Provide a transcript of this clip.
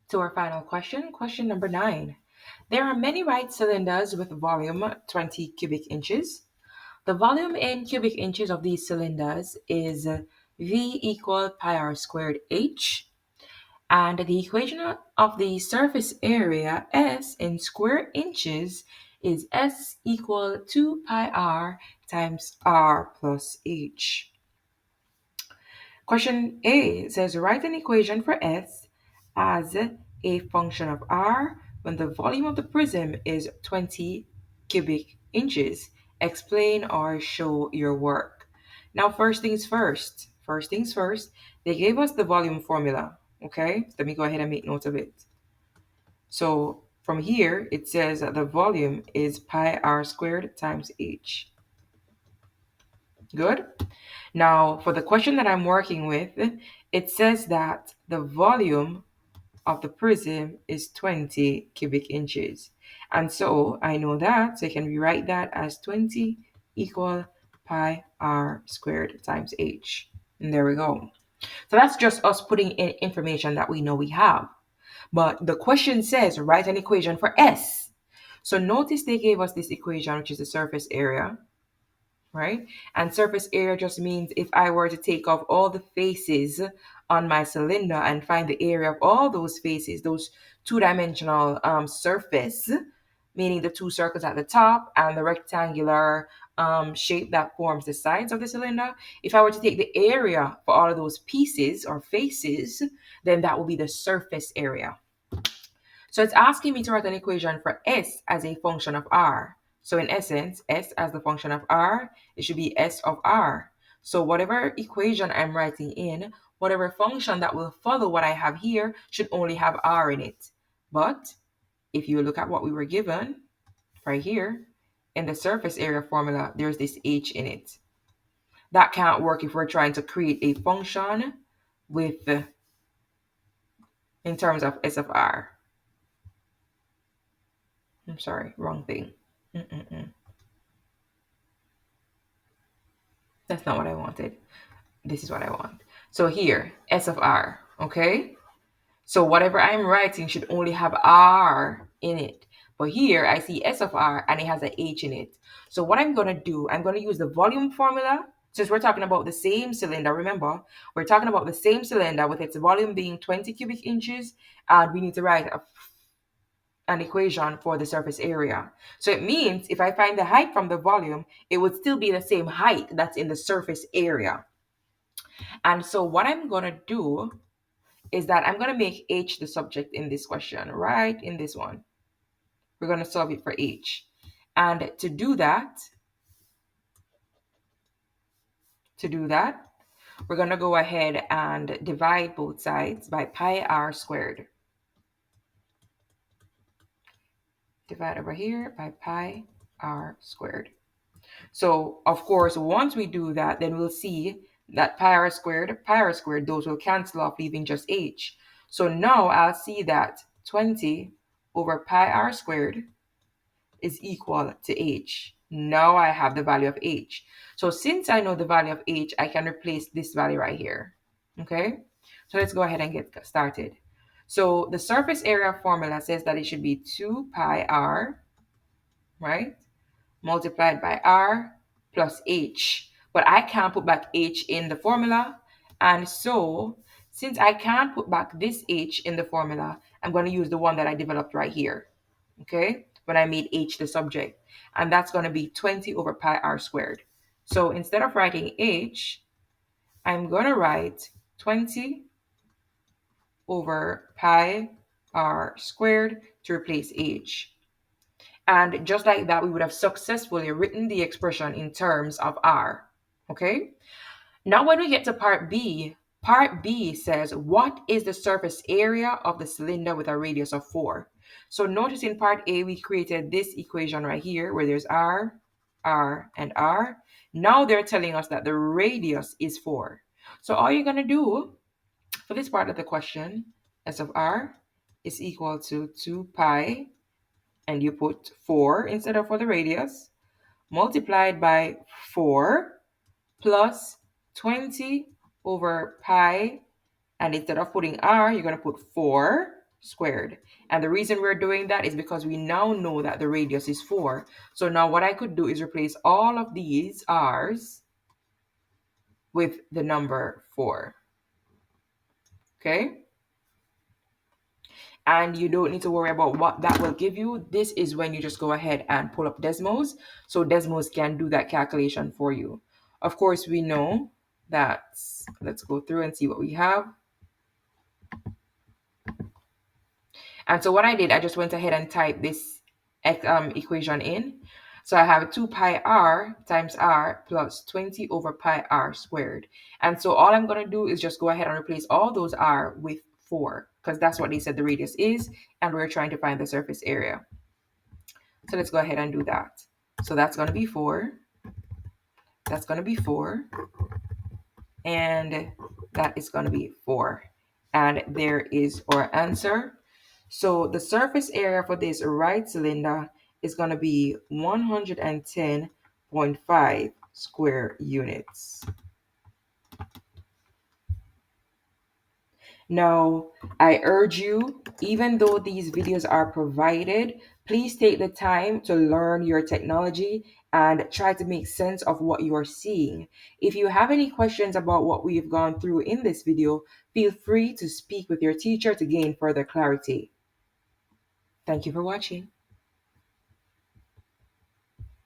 To our final question, question number 9. There are many right cylinders with volume 20 cubic inches. The volume in cubic inches of these cylinders is V equal pi r squared H. And the equation of the surface area S in square inches is S equal 2 pi r times r plus H. Question A says write an equation for S as a function of R when the volume of the prism is 20 cubic inches. Explain or show your work. Now, first things first. First things first, they gave us the volume formula. Okay, let me go ahead and make note of it. So from here, it says that the volume is pi r squared times h. Good. Now, for the question that I'm working with, it says that the volume of the prism is 20 cubic inches. And so I know that, so I can rewrite that as 20 equal pi r squared times h. And there we go. So that's just us putting in information that we know we have. But the question says write an equation for S. So notice they gave us this equation, which is the surface area, right? And surface area just means if I were to take off all the faces on my cylinder and find the area of all those faces, those two-dimensional surface, meaning the two circles at the top and the rectangular shape that forms the sides of the cylinder, if I were to take the area for all of those pieces or faces, then that will be the surface area. So it's asking me to write an equation for S as a function of R. So in essence, S as the function of R, it should be S of R. So whatever equation I'm writing in, whatever function that will follow what I have here should only have R in it. But if you look at what we were given right here, in the surface area formula, there's this H in it. That can't work if we're trying to create a function with, in terms of S of R. I'm sorry, wrong thing. That's not what I wanted. This is what I want. So here, S of R, okay? So whatever I'm writing should only have R in it. But here I see S of R and it has a H in it. So what I'm going to do, I'm going to use the volume formula. Since we're talking about the same cylinder, remember, we're talking about the same cylinder with its volume being 20 cubic inches. And we need to write an equation for the surface area. So it means if I find the height from the volume, it would still be the same height that's in the surface area. And so what I'm going to do is that I'm going to make H the subject in this question, right in this one. We're going to solve it for H. And to do that, we're going to go ahead and divide both sides by pi r squared. Divide over here by pi r squared. So, of course, once we do that, then we'll see that pi r squared, those will cancel off, leaving just h. So now I'll see that 20 over pi r squared is equal to h. Now I have the value of h. So since I know the value of h, I can replace this value right here. Okay? So let's go ahead and get started. So the surface area formula says that it should be 2 pi r, right? Multiplied by r plus h. But I can't put back h in the formula. And so, since I can't put back this h in the formula, I'm going to use the one that I developed right here. Okay? When I made h the subject. And that's going to be 20 over pi r squared. So instead of writing h, I'm going to write 20 over pi r squared to replace h. And just like that, we would have successfully written the expression in terms of r. Okay? Now when we get to part B says, what is the surface area of the cylinder with a radius of 4? So notice in part A, we created this equation right here where there's r, and r. Now they're telling us that the radius is 4. So all you're going to do for this part of the question, S of r is equal to 2 pi, and you put 4 instead of for the radius, multiplied by 4 plus 20 over pi, and instead of putting r, you're going to put 4 squared. And the reason we're doing that is because we now know that the radius is 4. So now what I could do is replace all of these r's with the number 4. Okay? And you don't need to worry about what that will give you. This is when you just go ahead and pull up Desmos. So Desmos can do that calculation for you. Of course, we know that, let's go through and see what we have. And so what I did, I just went ahead and typed this equation in. So I have 2 pi r times r plus 20 over pi r squared. And so all I'm going to do is just go ahead and replace all those r with 4, because that's what they said the radius is, and we're trying to find the surface area. So let's go ahead and do that. So that's going to be 4. That's going to be 4. And that is going to be 4. And there is our answer. So the surface area for this right cylinder is going to be 110.5 square units. Now, I urge you, even though these videos are provided, please take the time to learn your technology and try to make sense of what you are seeing. If you have any questions about what we've gone through in this video, feel free to speak with your teacher to gain further clarity. Thank you for watching.